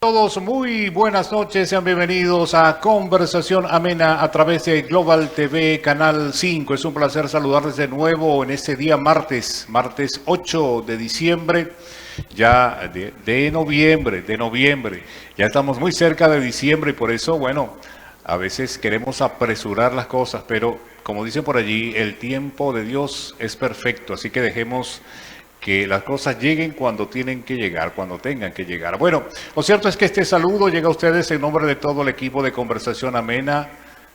Todos muy buenas noches, sean bienvenidos a Conversación Amena a través de Global TV Canal 5. Es un placer saludarles de nuevo en este día martes 8 de diciembre, ya de noviembre. Ya estamos muy cerca de diciembre y por eso, bueno, a veces queremos apresurar las cosas, pero como dicen por allí, el tiempo de Dios es perfecto, así que dejemos que las cosas lleguen cuando tienen que llegar, cuando tengan que llegar. Bueno, lo cierto es que este saludo llega a ustedes en nombre de todo el equipo de Conversación Amena,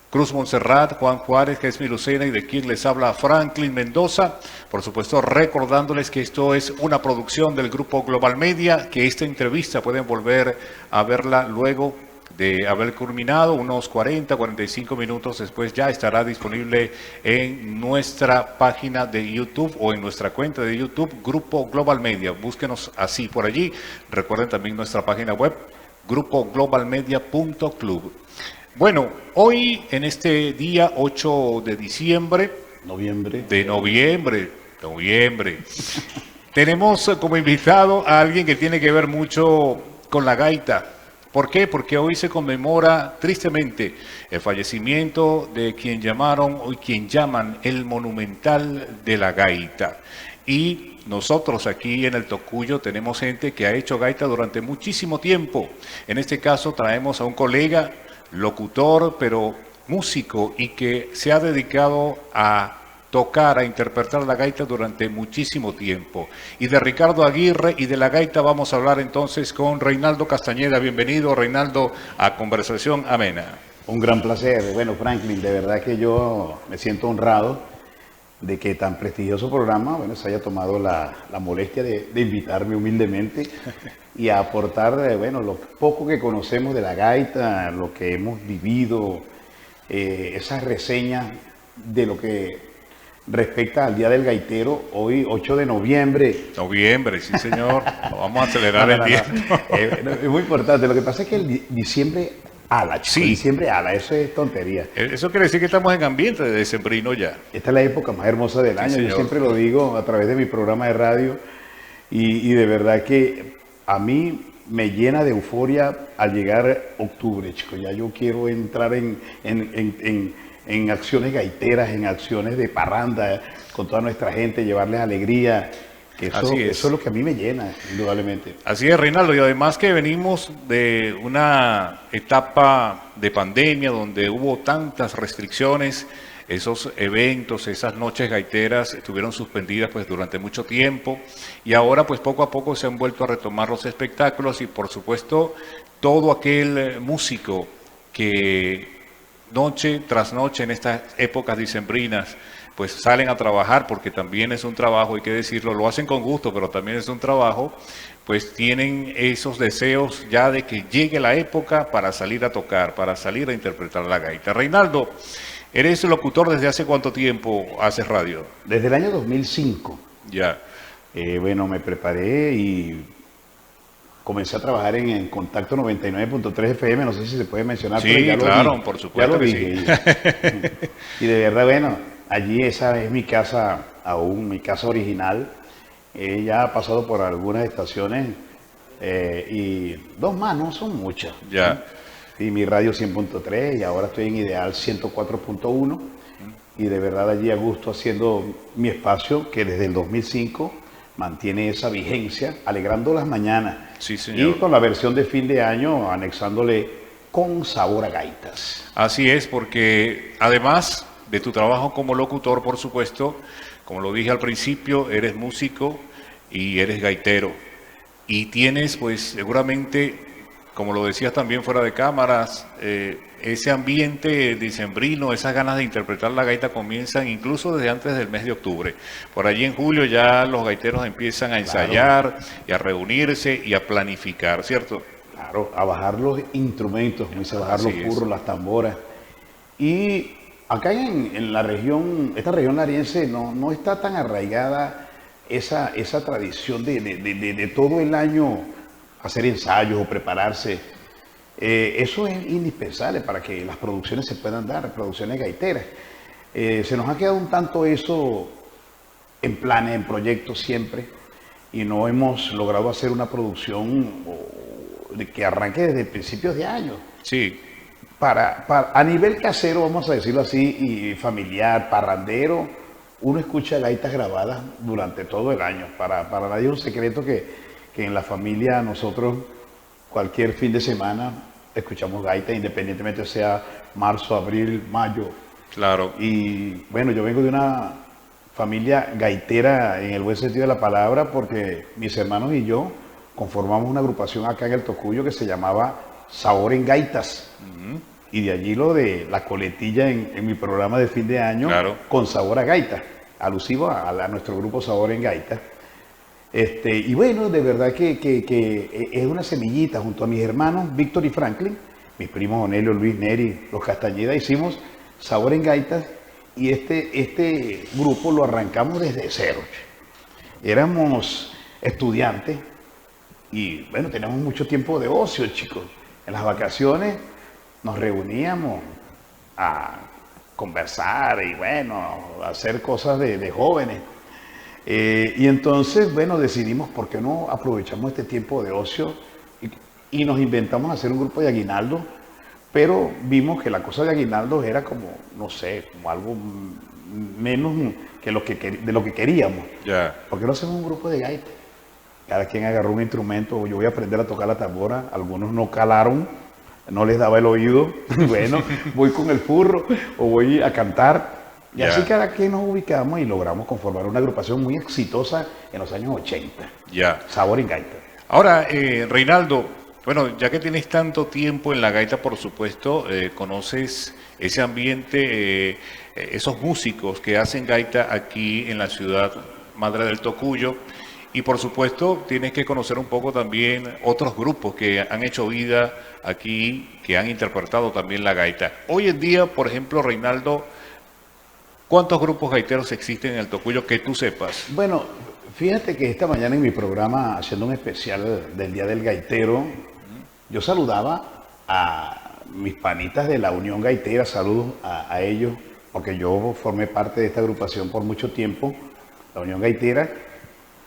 Cruz Montserrat, Juan Juárez, que es mi Lucena, y de quien les habla Franklin Mendoza. Por supuesto, recordándoles que esto es una producción del Grupo Global Media, que esta entrevista pueden volver a verla luego de haber culminado, unos 45 minutos después ya estará disponible en nuestra página de YouTube o en nuestra cuenta de YouTube, Grupo Global Media. Búsquenos así por allí. Recuerden también nuestra página web, grupoglobalmedia.club. Bueno, hoy en este día 8 de diciembre, noviembre, tenemos como invitado a alguien que tiene que ver mucho con la gaita. ¿Por qué? Porque hoy se conmemora tristemente el fallecimiento de quien llaman el monumental de la gaita. Y nosotros aquí en el Tocuyo tenemos gente que ha hecho gaita durante muchísimo tiempo. En este caso traemos a un colega, locutor, pero músico, y que se ha dedicado a tocar, a interpretar la gaita durante muchísimo tiempo. Y de Ricardo Aguirre y de la gaita vamos a hablar entonces con Reinaldo Castañeda. Bienvenido, Reinaldo, a Conversación Amena. Un gran placer. Bueno, Franklin, de verdad que yo me siento honrado de que tan prestigioso programa, bueno, se haya tomado la molestia de invitarme humildemente y a aportar, bueno, lo poco que conocemos de la gaita, lo que hemos vivido, esas reseñas de lo que respecta al Día del Gaitero, hoy 8 de noviembre. Noviembre, sí señor, vamos a acelerar el tiempo. Es muy importante, lo que pasa es que el diciembre ala, chico, sí. Diciembre ala, eso es tontería. Eso quiere decir que estamos en ambiente de decembrino ya. Esta es la época más hermosa del año, señor. Yo siempre lo digo a través de mi programa de radio y de verdad que a mí me llena de euforia al llegar octubre, chicos. Ya yo quiero entrar en acciones gaiteras, en acciones de parranda con toda nuestra gente, llevarles alegría. Que eso es lo que a mí me llena, indudablemente. Así es, Reinaldo, y además que venimos de una etapa de pandemia donde hubo tantas restricciones, esos eventos, esas noches gaiteras estuvieron suspendidas pues durante mucho tiempo y ahora pues poco a poco se han vuelto a retomar los espectáculos y por supuesto todo aquel músico que noche tras noche en estas épocas dicembrinas pues salen a trabajar, porque también es un trabajo, hay que decirlo, lo hacen con gusto, pero también es un trabajo, pues tienen esos deseos ya de que llegue la época para salir a tocar, para salir a interpretar la gaita. Reinaldo, ¿eres locutor desde hace cuánto tiempo haces radio? Desde el año 2005. Ya. Bueno, me preparé y comencé a trabajar en Contacto 99.3 FM, no sé si se puede mencionar. Sí, pero ya claro, por supuesto que sí. Y de verdad, bueno, allí esa es mi casa aún, mi casa original. Ya ha pasado por algunas estaciones y dos más, no son muchas. Ya. Y mi radio 100.3 y ahora estoy en Ideal 104.1 y de verdad allí a gusto haciendo mi espacio que desde el 2005 mantiene esa vigencia, alegrando las mañanas. Sí, señor. Y con la versión de fin de año anexándole con sabor a gaitas. Así es, porque además de tu trabajo como locutor, por supuesto, como lo dije al principio, eres músico y eres gaitero. Y tienes, pues, seguramente, como lo decías también fuera de cámaras, ese ambiente dicembrino, esas ganas de interpretar la gaita comienzan incluso desde antes del mes de octubre. Por allí en julio ya los gaiteros empiezan a ensayar y a reunirse y a planificar, ¿cierto? Claro, a bajar los instrumentos, a bajar los burros, las tamboras. Y acá en la región, esta región nariense no está tan arraigada esa tradición de todo el año hacer ensayos o prepararse. Eso es indispensable para que las producciones se puedan dar, producciones gaiteras. Se nos ha quedado un tanto eso en planes, en proyectos siempre, y no hemos logrado hacer una producción que arranque desde principios de año. Sí. A nivel casero, vamos a decirlo así, y familiar, parrandero, uno escucha gaitas grabadas durante todo el año. Para nadie es un secreto que en la familia nosotros cualquier fin de semana escuchamos gaitas, independientemente sea marzo, abril, mayo. Claro. Y bueno, yo vengo de una familia gaitera en el buen sentido de la palabra, porque mis hermanos y yo conformamos una agrupación acá en el Tocuyo que se llamaba Sabor en Gaitas. Y de allí lo de la coletilla en mi programa de fin de año, claro, con sabor a gaita, alusivo a nuestro grupo Sabor en Gaita. Y bueno, de verdad que es una semillita junto a mis hermanos Víctor y Franklin, mis primos Onelio, Luis, Neri, los Castañeda, hicimos Sabor en Gaitas, y este grupo lo arrancamos desde cero. Éramos estudiantes y bueno, teníamos mucho tiempo de ocio, chicos. En las vacaciones nos reuníamos a conversar y bueno, a hacer cosas de jóvenes. Y entonces, bueno, decidimos por qué no aprovechamos este tiempo de ocio y nos inventamos hacer un grupo de aguinaldo, pero vimos que la cosa de aguinaldo era como, no sé, como algo menos que de lo que queríamos. Yeah. ¿Por qué no hacemos un grupo de gaita? Cada quien agarró un instrumento, yo voy a aprender a tocar la tambora, algunos no calaron, no les daba el oído, bueno, voy con el furro o voy a cantar. Y así cada quien nos ubicamos y logramos conformar una agrupación muy exitosa en los años 80. Sabor en Gaita. Ahora, Reinaldo, bueno, ya que tienes tanto tiempo en la gaita, por supuesto, conoces ese ambiente, esos músicos que hacen gaita aquí en la ciudad madre del Tocuyo. Y por supuesto tienes que conocer un poco también otros grupos que han hecho vida aquí, que han interpretado también la gaita. Hoy en día, por ejemplo, Reinaldo, ¿cuántos grupos gaiteros existen en el Tocuyo que tú sepas? Bueno, fíjate que esta mañana en mi programa, haciendo un especial del Día del Gaitero, yo saludaba a mis panitas de la Unión Gaitera, saludos a ellos, porque yo formé parte de esta agrupación por mucho tiempo, la Unión Gaitera.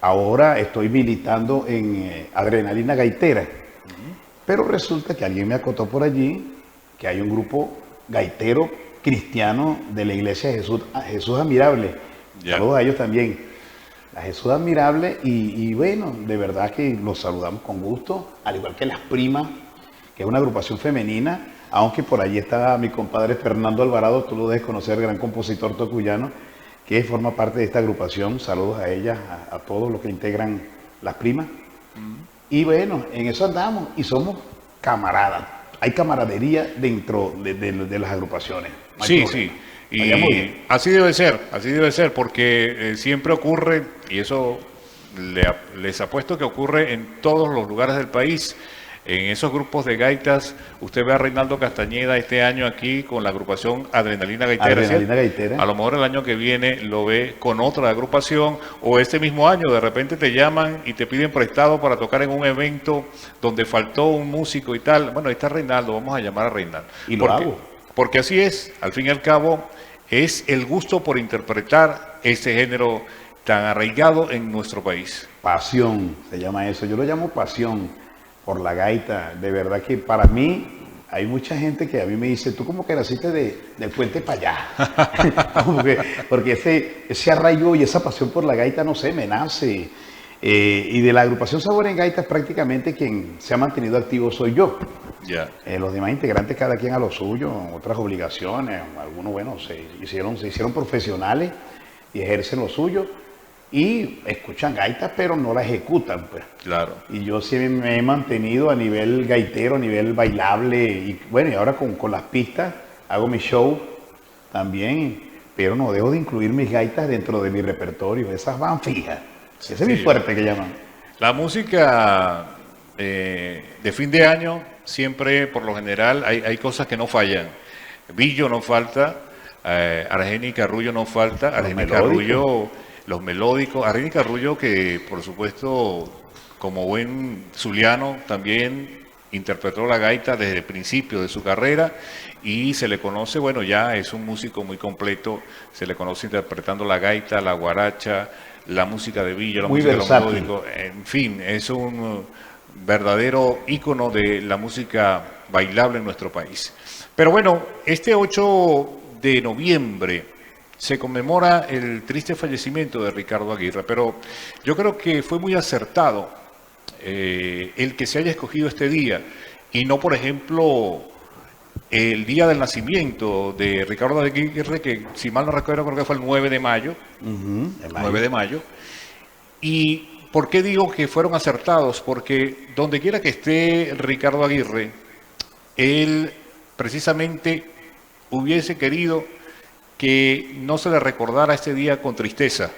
Ahora estoy militando en Adrenalina Gaitera, pero resulta que alguien me acotó por allí que hay un grupo gaitero cristiano de la iglesia Jesús Admirable. Saludos a ellos también, a Jesús Admirable, y bueno, de verdad que los saludamos con gusto, al igual que Las Primas, que es una agrupación femenina, aunque por allí está mi compadre Fernando Alvarado, tú lo debes conocer, gran compositor tocuyano, que forma parte de esta agrupación. Saludos a ella, a todos los que integran Las Primas. Y bueno, en eso andamos y somos camaradas. Hay camaradería dentro de las agrupaciones. Sí, sí. Y así debe ser, porque siempre ocurre, y eso les apuesto que ocurre en todos los lugares del país. En esos grupos de gaitas, usted ve a Reinaldo Castañeda este año aquí con la agrupación Adrenalina Gaitera. Adrenalina Gaitera. A lo mejor el año que viene lo ve con otra agrupación, o este mismo año de repente te llaman y te piden prestado para tocar en un evento donde faltó un músico y tal. Bueno, ahí está Reinaldo, vamos a llamar a Reinaldo. Y lo hago. Porque así es, al fin y al cabo, es el gusto por interpretar ese género tan arraigado en nuestro país. Pasión, se llama eso. Yo lo llamo pasión por la gaita. De verdad que para mí hay mucha gente que a mí me dice, tú como que naciste del puente para allá. porque ese arraigo y esa pasión por la gaita, no sé, me nace. Y de la agrupación Sabor en Gaita, prácticamente quien se ha mantenido activo soy yo. Los demás integrantes, cada quien a lo suyo, otras obligaciones, algunos, bueno, se hicieron profesionales y ejercen lo suyo. Y escuchan gaitas, pero no la ejecutan, pues. Claro. Y yo sí me he mantenido a nivel gaitero, a nivel bailable, y bueno, y ahora con las pistas hago mi show también, pero no dejo de incluir mis gaitas dentro de mi repertorio. Esas van fijas. Ese es mi fuerte, que llaman. La música de fin de año, siempre, por lo general, hay cosas que no fallan. Billo no falta, Argenis Carrullo no falta, Argenis Carrullo... Los melódicos, Argenis Carrullo, que por supuesto como buen zuliano también interpretó la gaita desde el principio de su carrera y se le conoce, bueno, ya es un músico muy completo, se le conoce interpretando la gaita, la guaracha, la música de Villa, la muy música versátil. de los melódicos, en fin, es un verdadero ícono de la música bailable en nuestro país. Pero bueno, este 8 de noviembre se conmemora el triste fallecimiento de Ricardo Aguirre, pero yo creo que fue muy acertado el que se haya escogido este día y no, por ejemplo, el día del nacimiento de Ricardo Aguirre, que si mal no recuerdo creo que fue el 9 de mayo. 9 de mayo. ¿Y por qué digo que fueron acertados? Porque donde quiera que esté Ricardo Aguirre, él precisamente hubiese querido que no se le recordara este día con tristeza,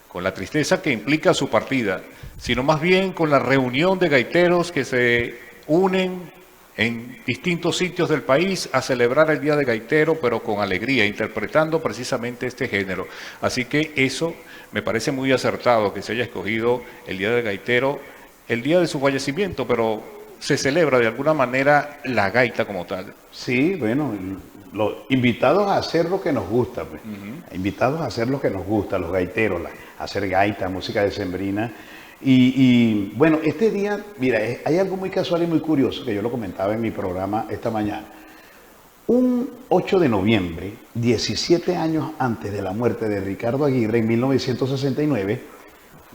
con la tristeza que implica su partida, sino más bien con la reunión de gaiteros que se unen en distintos sitios del país a celebrar el Día de Gaitero, pero con alegría, interpretando precisamente este género. Así que eso me parece muy acertado, que se haya escogido el Día del Gaitero, el día de su fallecimiento, pero se celebra de alguna manera la gaita como tal. Sí, bueno, invitados a hacer lo que nos gusta, pues. Invitados a hacer lo que nos gusta, los gaiteros, a hacer gaita, música decembrina. Y bueno, este día, mira, hay algo muy casual y muy curioso que yo lo comentaba en mi programa esta mañana. Un 8 de noviembre, 17 años antes de la muerte de Ricardo Aguirre en 1969,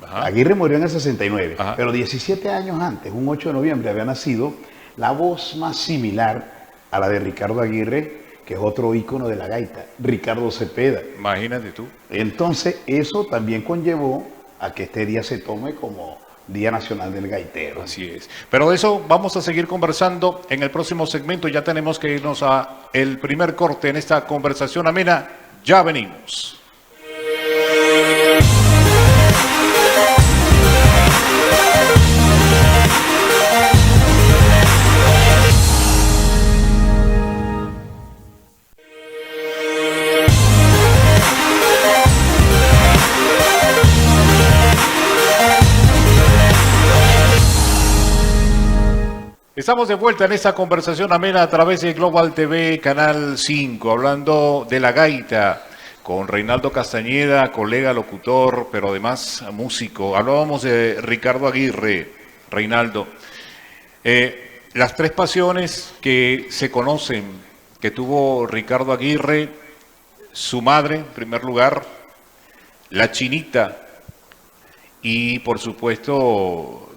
Ajá. Aguirre murió en el 69, Ajá. Pero 17 años antes, un 8 de noviembre, había nacido la voz más similar a la de Ricardo Aguirre, que es otro ícono de la gaita, Ricardo Cepeda. Imagínate tú. Entonces, eso también conllevó a que este día se tome como Día Nacional del Gaitero. Así es. Pero de eso vamos a seguir conversando en el próximo segmento. Ya tenemos que irnos a el primer corte en esta conversación amena. Ya venimos. Estamos de vuelta en esta conversación amena a través de Global TV, Canal 5, hablando de la gaita con Reinaldo Castañeda, colega locutor, pero además músico. Hablábamos de Ricardo Aguirre, Reinaldo. Las tres pasiones que se conocen que tuvo Ricardo Aguirre, su madre, en primer lugar, la chinita y, por supuesto,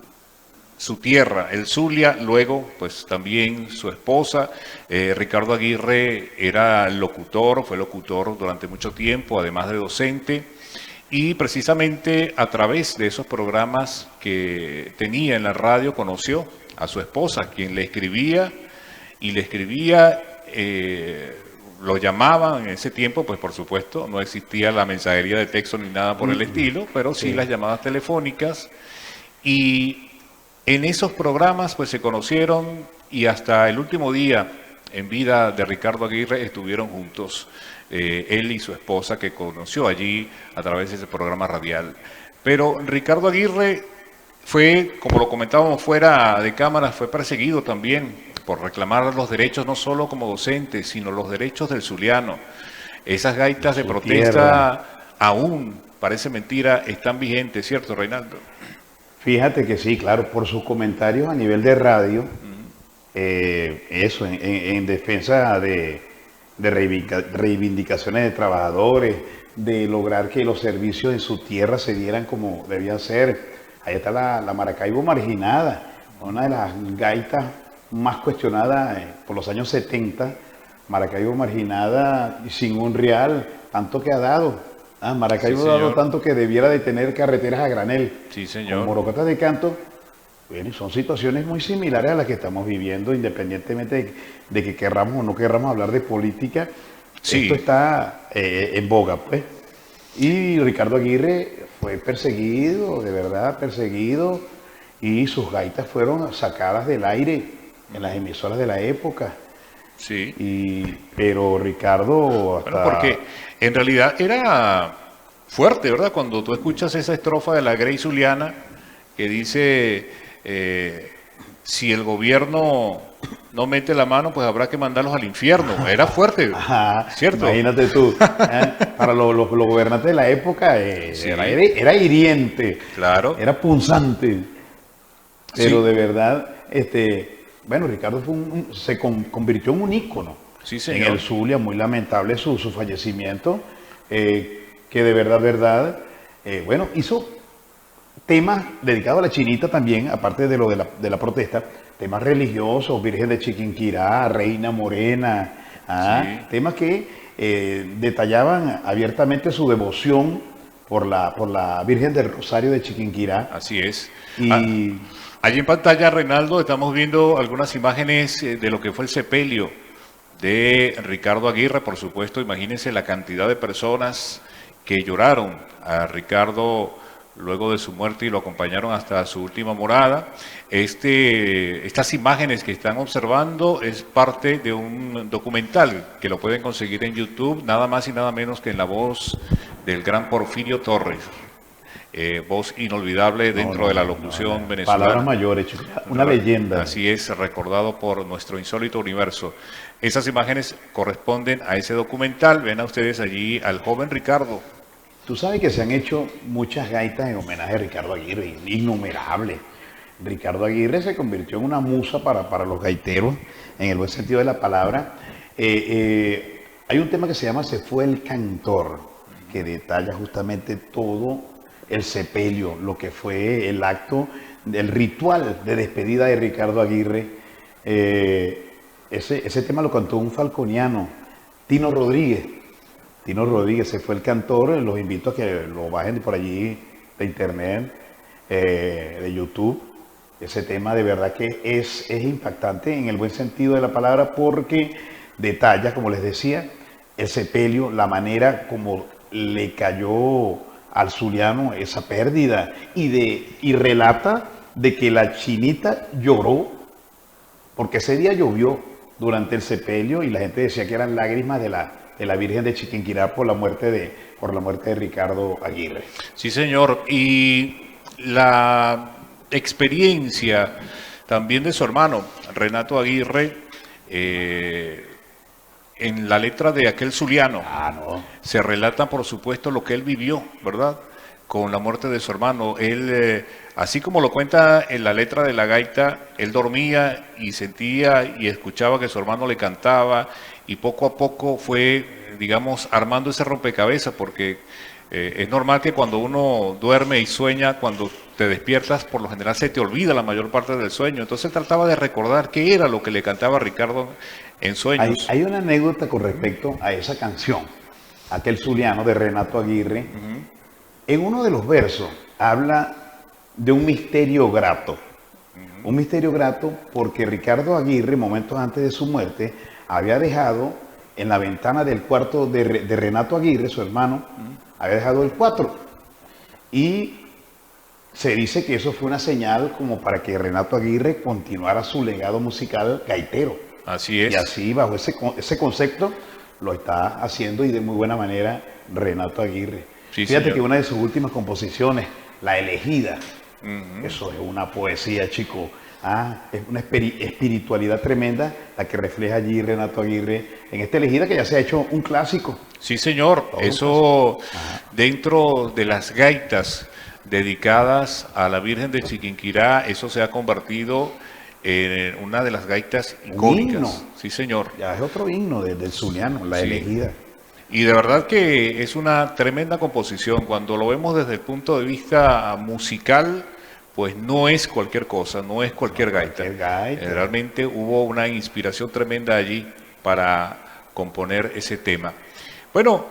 su tierra, el Zulia, luego pues también su esposa. Ricardo Aguirre era locutor, fue locutor durante mucho tiempo, además de docente, y precisamente a través de esos programas que tenía en la radio conoció a su esposa, quien le escribía, lo llamaban en ese tiempo, pues por supuesto no existía la mensajería de texto ni nada por el estilo, pero sí las llamadas telefónicas, y en esos programas pues se conocieron y hasta el último día en vida de Ricardo Aguirre estuvieron juntos, él y su esposa, que conoció allí a través de ese programa radial. Pero Ricardo Aguirre fue, como lo comentábamos fuera de cámara, fue perseguido también por reclamar los derechos, no solo como docente, sino los derechos del zuliano. Esas gaitas de protesta aún, parece mentira, están vigentes, ¿cierto, Reinaldo? Fíjate que sí, claro, por sus comentarios a nivel de radio, eso, en defensa de reivindicaciones de trabajadores, de lograr que los servicios en su tierra se dieran como debían ser. Ahí está la Maracaibo Marginada, una de las gaitas más cuestionadas por los años 70, Maracaibo Marginada sin un real, tanto que ha dado. Maracaibo ha dado tanto que debiera de tener carreteras a granel. Sí, señor. Como Morocotas de Canto, bueno, son situaciones muy similares a las que estamos viviendo, independientemente de que querramos o no querramos hablar de política. Sí. Esto está en boga, pues. Y Ricardo Aguirre fue perseguido, de verdad perseguido, y sus gaitas fueron sacadas del aire en las emisoras de la época. Sí. Pero Ricardo hasta... Bueno, porque en realidad era fuerte, ¿verdad? Cuando tú escuchas esa estrofa de la Grey Zuliana que dice, si el gobierno no mete la mano, pues habrá que mandarlos al infierno. Era fuerte, ¿cierto? Imagínate tú. Para los gobernantes de la época era hiriente. Claro. Era punzante. Pero Sí. de verdad, bueno, Ricardo convirtió en un ícono Sí, en señor. el Zulia, muy lamentable su fallecimiento, que de verdad, bueno, hizo temas dedicados a la chinita también, aparte de lo de la protesta, temas religiosos, Virgen de Chiquinquirá, Reina Morena, Sí, temas que detallaban abiertamente su devoción por la Virgen del Rosario de Chiquinquirá. así es. Ah, Y allí en pantalla, Reinaldo, estamos viendo algunas imágenes de lo que fue el sepelio de Ricardo Aguirre, por supuesto. Imagínense la cantidad de personas que lloraron a Ricardo luego de su muerte y lo acompañaron hasta su última morada. Estas imágenes que están observando es parte de un documental que lo pueden conseguir en YouTube, nada más y nada menos que en la voz del gran Porfirio Torres, voz inolvidable dentro de la locución palabras venezolana. mayores, chico, una leyenda. Así es, recordado por nuestro insólito universo. Esas imágenes corresponden a ese documental. Ven a ustedes allí al joven Ricardo. Tú sabes que se han hecho muchas gaitas en homenaje a Ricardo Aguirre, innumerables. Ricardo Aguirre se convirtió en una musa para los gaiteros, en el buen sentido de la palabra. Hay un tema que se llama Se fue el cantor, que detalla justamente todo el sepelio, lo que fue el acto, el ritual de despedida de Ricardo Aguirre. Ese tema lo cantó un falconiano, Tino Rodríguez. Tino Rodríguez se fue el cantor, los invito a que lo bajen por allí de internet, de YouTube. Ese tema de verdad que es impactante en el buen sentido de la palabra porque detalla, como les decía, el sepelio, la manera como le cayó al zuliano esa pérdida y relata de que la chinita lloró porque ese día llovió durante el sepelio y la gente decía que eran lágrimas de la Virgen de Chiquinquirá por la muerte de Ricardo Aguirre. Sí, señor. Y la experiencia también de su hermano, Renato Aguirre, en la letra de aquel zuliano, No. se relata, por supuesto, lo que él vivió, ¿verdad? Con la muerte de su hermano. Él, así como lo cuenta en la letra de la gaita, él dormía y sentía y escuchaba que su hermano le cantaba y poco a poco fue, digamos, armando ese rompecabezas, porque es normal que cuando uno duerme y sueña, cuando te despiertas, por lo general se te olvida la mayor parte del sueño. Entonces él trataba de recordar qué era lo que le cantaba Ricardo en sueños. Hay una anécdota con respecto a esa canción, aquel zuliano de Renato Aguirre. En uno de los versos habla de un misterio grato. Un misterio grato porque Ricardo Aguirre, momentos antes de su muerte, había dejado en la ventana del cuarto de Renato Aguirre, su hermano, había dejado el 4. Y se dice que eso fue una señal como para que Renato Aguirre continuara su legado musical gaitero. Así es. Y así, bajo ese concepto, lo está haciendo y de muy buena manera Renato Aguirre. Sí, Fíjate señor. que una de sus últimas composiciones, La Elegida, eso es una poesía, chico. Es una espiritualidad tremenda la que refleja allí Renato Aguirre en esta Elegida que ya se ha hecho un clásico. Sí, señor. Todo Eso dentro de las gaitas dedicadas a la Virgen de Chiquinquirá, eso se ha convertido en una de las gaitas icónicas. himno. Sí, señor. Ya es otro himno del zuliano, La Sí. Elegida. Y de verdad que es una tremenda composición. Cuando lo vemos desde el punto de vista musical, pues no es cualquier cosa, no es cualquier gaita. cualquier gaita. Realmente hubo una inspiración tremenda allí para componer ese tema. Bueno,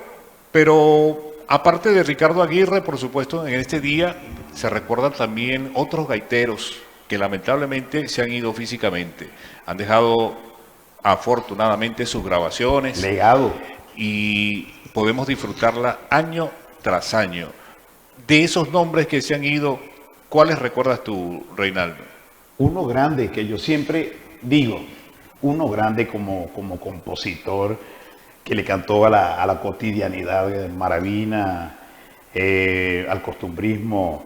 pero aparte de Ricardo Aguirre, por supuesto, en este día se recuerdan también otros gaiteros que lamentablemente se han ido físicamente. Han dejado afortunadamente sus grabaciones Legado. y podemos disfrutarla año tras año. De esos nombres que se han ido, ¿cuáles recuerdas tú, Reinaldo? Uno grande que yo siempre digo, uno grande como compositor que le cantó a la cotidianidad maravina, al costumbrismo,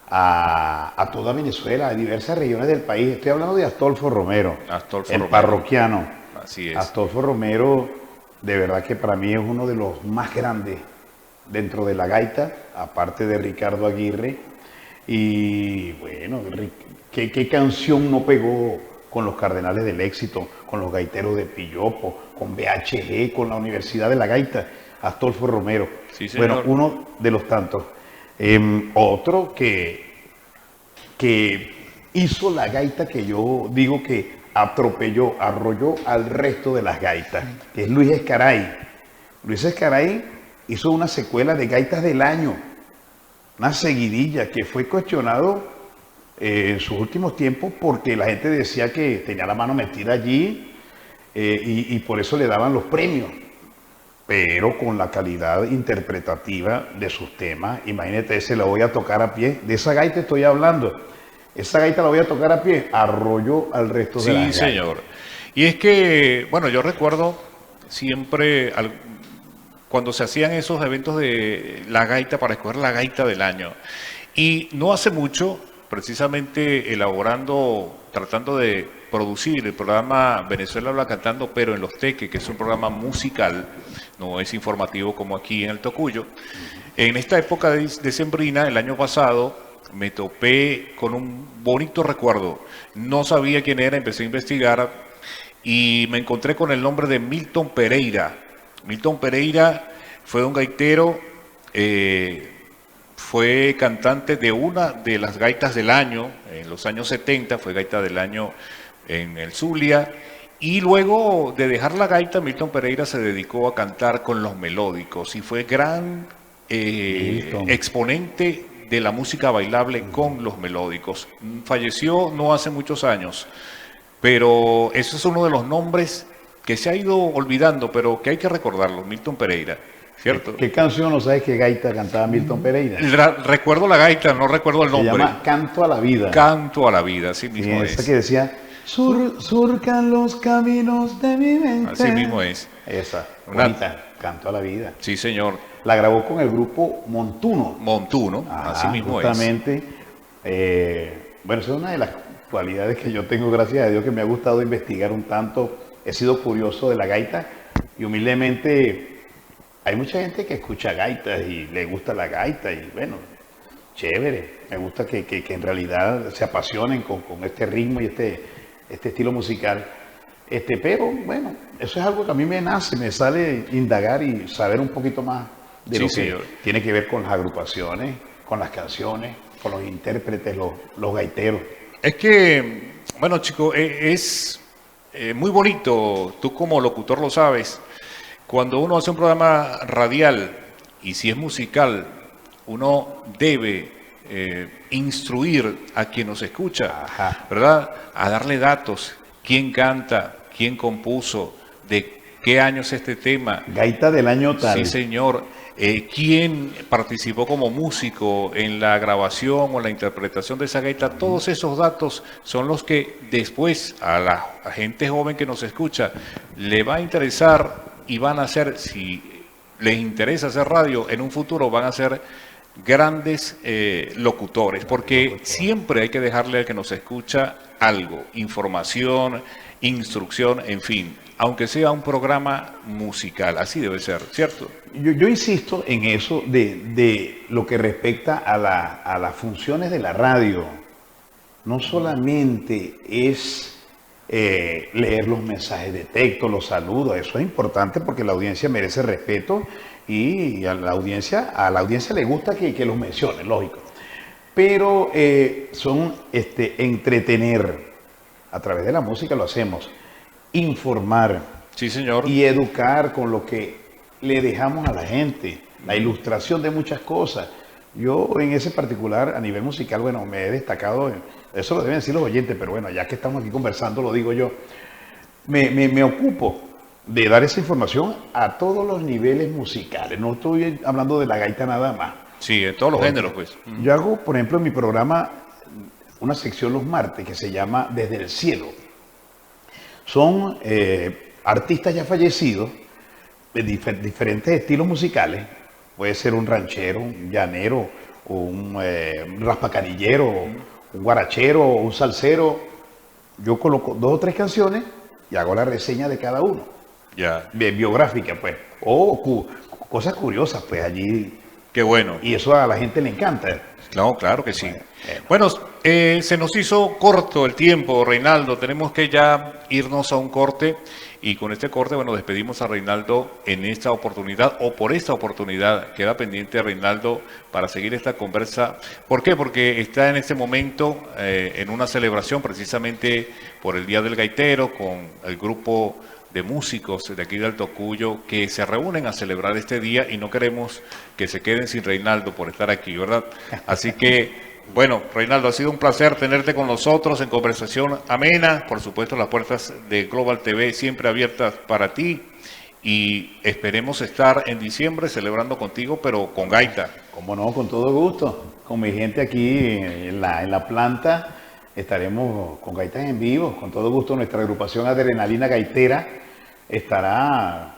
a toda Venezuela, a diversas regiones del país. Estoy hablando de Astolfo Romero, Astolfo el Romero. parroquiano. Así es. Astolfo Romero, de verdad que para mí es uno de los más grandes dentro de la gaita, aparte de Ricardo Aguirre. Y bueno, ¿qué canción no pegó con los Cardenales del Éxito, con los Gaiteros de Pillopo, con BHG, con la Universidad de la Gaita, Astolfo Romero? Sí, señor. Bueno, uno de los tantos. Otro que hizo la gaita que yo digo que arrolló al resto de las gaitas, que es Luis Escaray. Luis Escaray hizo una secuela de Gaitas del Año, una seguidilla que fue cuestionado en sus últimos tiempos porque la gente decía que tenía la mano metida allí y por eso le daban los premios. Pero con la calidad interpretativa de sus temas, imagínate, ese lo voy a tocar a pie. De esa gaita estoy hablando. Esa gaita la voy a tocar a pie, arrolló al resto de las gaitas. Sí, señor. Y es que, bueno, yo recuerdo siempre cuando se hacían esos eventos de la gaita para escoger la gaita del año. Y no hace mucho, precisamente tratando de producir el programa Venezuela Habla Cantando, pero en Los Teques, que es un programa musical, no es informativo como aquí en el Tocuyo. En esta época decembrina, el año pasado, me topé con un bonito recuerdo. No sabía quién era, empecé a investigar y me encontré con el nombre de Milton Pereira. Milton Pereira fue un gaitero, fue cantante de una de las gaitas del año, en los años 70, fue gaita del año en el Zulia, y luego de dejar la gaita, Milton Pereira se dedicó a cantar con los melódicos y fue gran exponente de la música bailable con los melódicos. Falleció no hace muchos años, pero eso es uno de los nombres que se ha ido olvidando, pero que hay que recordarlo, Milton Pereira, ¿cierto? ¿Qué canción no sabes qué gaita cantaba Milton Pereira? Recuerdo la gaita, no recuerdo el nombre. Se llama Canto a la Vida. Canto a la Vida, así mismo es. Esa que decía, surcan los caminos de mi mente. Así mismo es. Esa, bonita, Canto a la Vida. Sí, señor. La grabó con el grupo Montuno. Montuno, así mismo justamente, bueno, esa es una de las cualidades que yo tengo, gracias a Dios, que me ha gustado investigar un tanto. He sido curioso de la gaita y humildemente hay mucha gente que escucha gaitas y le gusta la gaita y bueno, chévere. Me gusta que en realidad se apasionen con este ritmo y este estilo musical. Pero bueno, eso es algo que a mí me nace, me sale indagar y saber un poquito más de lo que tiene que ver con las agrupaciones, con las canciones, con los intérpretes, los gaiteros. Es que, bueno, chicos, es muy bonito, tú como locutor lo sabes, cuando uno hace un programa radial y si es musical, uno debe instruir a quien nos escucha, ¿verdad? A darle datos, quién canta, quién compuso, de qué año es este tema. Gaita del año tal. Sí, señor. ¿Quién participó como músico en la grabación o la interpretación de esa gaita? Todos esos datos son los que después a la gente joven que nos escucha le va a interesar y van a ser, si les interesa hacer radio, en un futuro van a ser grandes locutores, porque siempre hay que dejarle al que nos escucha algo, información, instrucción, en fin, aunque sea un programa musical, así debe ser, ¿cierto? Yo insisto en eso de lo que respecta a las funciones de la radio. No solamente es leer los mensajes de texto, los saludos, eso es importante porque la audiencia merece respeto y a la audiencia le gusta que los mencionen, lógico. Pero son entretener, a través de la música lo hacemos, informar, sí, señor, y educar con lo que le dejamos a la gente, la ilustración de muchas cosas. Yo en ese particular, a nivel musical, bueno, me he destacado, eso lo deben decir los oyentes, pero bueno, ya que estamos aquí conversando, lo digo yo, me ocupo de dar esa información a todos los niveles musicales, no estoy hablando de la gaita nada más. Sí, en todos los géneros, pues. Yo hago, por ejemplo, en mi programa, una sección los martes que se llama Desde el Cielo. Son artistas ya fallecidos de diferentes estilos musicales. Puede ser un ranchero, un llanero, un raspacanillero, un guarachero, un salsero. Yo coloco 2 o 3 canciones y hago la reseña de cada uno. Ya. Biográfica, pues. O cosas curiosas, pues allí Qué bueno. Y eso a la gente le encanta. No, claro que sí. Bueno, se nos hizo corto el tiempo, Reinaldo. Tenemos que ya irnos a un corte y con este corte, bueno, despedimos a Reinaldo en esta oportunidad o por esta oportunidad. Queda pendiente Reinaldo para seguir esta conversa. ¿Por qué? Porque está en este momento en una celebración precisamente por el Día del Gaitero con el grupo de músicos de aquí del Tocuyo que se reúnen a celebrar este día y no queremos que se queden sin Reinaldo por estar aquí, ¿verdad? Así que, bueno, Reinaldo, ha sido un placer tenerte con nosotros en conversación amena. Por supuesto, las puertas de Global TV siempre abiertas para ti y esperemos estar en diciembre celebrando contigo, pero con gaita. Como no, con todo gusto. Con mi gente aquí en la planta estaremos con gaitas en vivo. Con todo gusto, nuestra agrupación Adrenalina Gaitera estará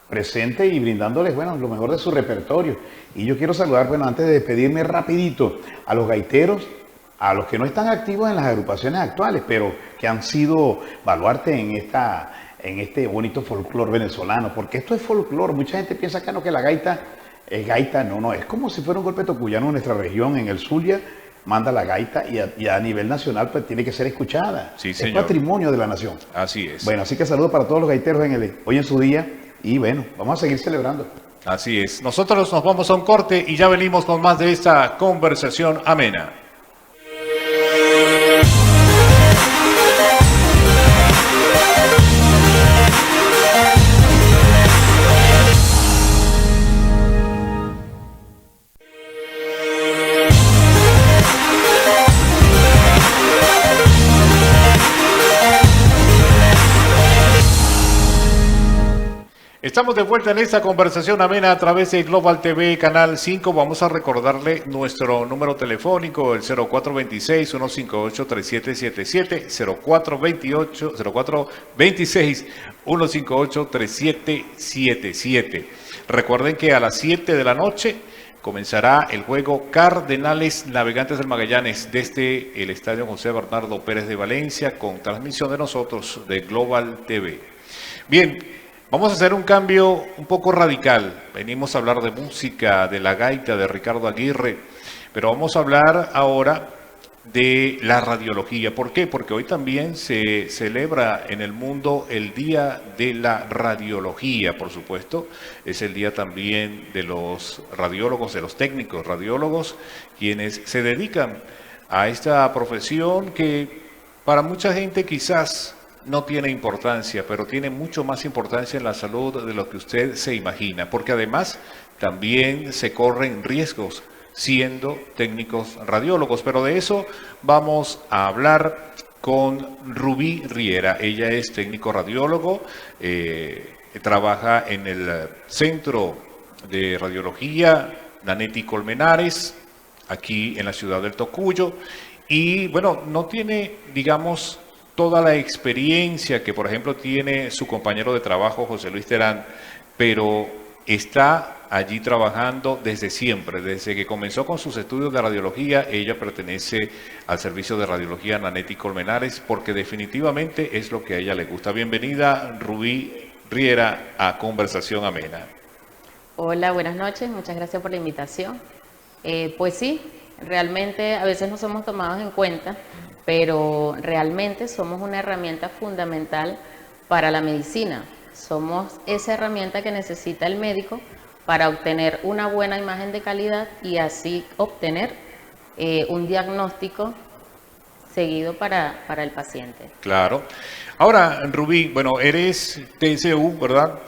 presente y brindándoles, bueno, lo mejor de su repertorio. Y yo quiero saludar, bueno, antes de despedirme rapidito, a los gaiteros, a los que no están activos en las agrupaciones actuales, pero que han sido baluarte en este bonito folclore venezolano, porque esto es folclore. Mucha gente piensa que no, que la gaita es gaita, no, es como si fuera un golpe tocuyano en nuestra región, en el Zulia, manda la gaita y a nivel nacional pues tiene que ser escuchada. Sí, es patrimonio de la nación. Así es. Bueno, así que saludos para todos los gaiteros hoy en su día y bueno, vamos a seguir celebrando. Así es. Nosotros nos vamos a un corte y ya venimos con más de esta conversación amena. Estamos de vuelta en esta conversación amena a través de Global TV, Canal 5. Vamos a recordarle nuestro número telefónico, el 0426-158-3777, 0426-158-3777. Recuerden que a las 7 de la noche comenzará el juego Cardenales Navegantes del Magallanes desde el Estadio José Bernardo Pérez de Valencia con transmisión de nosotros de Global TV. Bien. Vamos a hacer un cambio un poco radical. Venimos a hablar de música, de la gaita, de Ricardo Aguirre, pero vamos a hablar ahora de la radiología. ¿Por qué? Porque hoy también se celebra en el mundo el Día de la Radiología, por supuesto. Es el día también de los radiólogos, de los técnicos radiólogos, quienes se dedican a esta profesión que para mucha gente quizás no tiene importancia, pero tiene mucho más importancia en la salud de lo que usted se imagina, porque además también se corren riesgos siendo técnicos radiólogos, pero de eso vamos a hablar con Rubí Riera. Ella es técnico radiólogo, trabaja en el Centro de Radiología Nanetti Colmenares, aquí en la ciudad del Tocuyo, y bueno, no tiene, digamos, toda la experiencia que, por ejemplo, tiene su compañero de trabajo, José Luis Terán, pero está allí trabajando desde siempre, desde que comenzó con sus estudios de radiología. Ella pertenece al servicio de radiología Nanetti Colmenares, porque definitivamente es lo que a ella le gusta. Bienvenida, Rubí Riera, a Conversación Amena. Hola, buenas noches, muchas gracias por la invitación. Pues sí, realmente a veces no somos tomados en cuenta, pero realmente somos una herramienta fundamental para la medicina. Somos esa herramienta que necesita el médico para obtener una buena imagen de calidad y así obtener un diagnóstico seguido para el paciente. Claro. Ahora, Rubí, bueno, eres TSU, ¿verdad?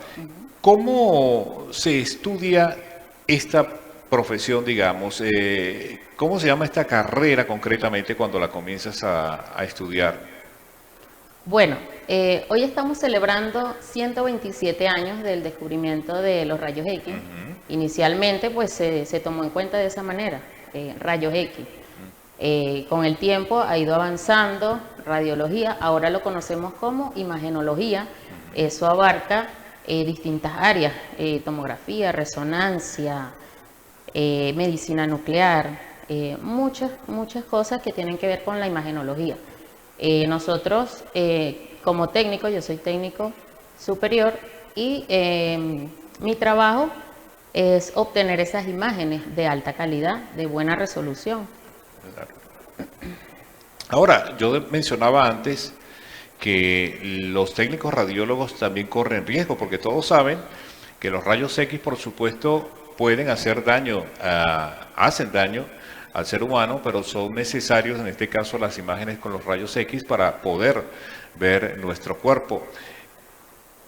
¿Cómo se estudia esta profesión, digamos? ¿Cómo se llama esta carrera concretamente cuando la comienzas a estudiar? Bueno, hoy estamos celebrando 127 años del descubrimiento de los rayos X. Inicialmente pues se tomó en cuenta de esa manera, rayos X. Con el tiempo ha ido avanzando, radiología, ahora lo conocemos como imagenología. Eso abarca distintas áreas, tomografía, resonancia, medicina nuclear, muchas cosas que tienen que ver con la imagenología. Nosotros, como técnico, yo soy técnico superior y mi trabajo es obtener esas imágenes de alta calidad, de buena resolución. Ahora, yo mencionaba antes que los técnicos radiólogos también corren riesgo, porque todos saben que los rayos X, por supuesto, pueden hacer daño, hacen daño al ser humano, pero son necesarios, en este caso, las imágenes con los rayos X para poder ver nuestro cuerpo.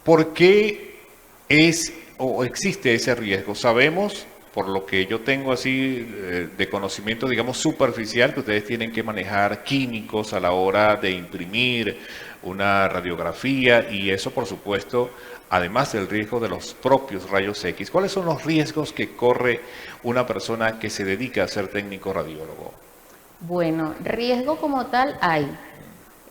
¿Por qué es o existe ese riesgo? Sabemos, por lo que yo tengo así de conocimiento, digamos, superficial, que ustedes tienen que manejar químicos a la hora de imprimir una radiografía y eso, por supuesto, además del riesgo de los propios rayos X. ¿Cuáles son los riesgos que corre una persona que se dedica a ser técnico radiólogo? Bueno, riesgo como tal hay.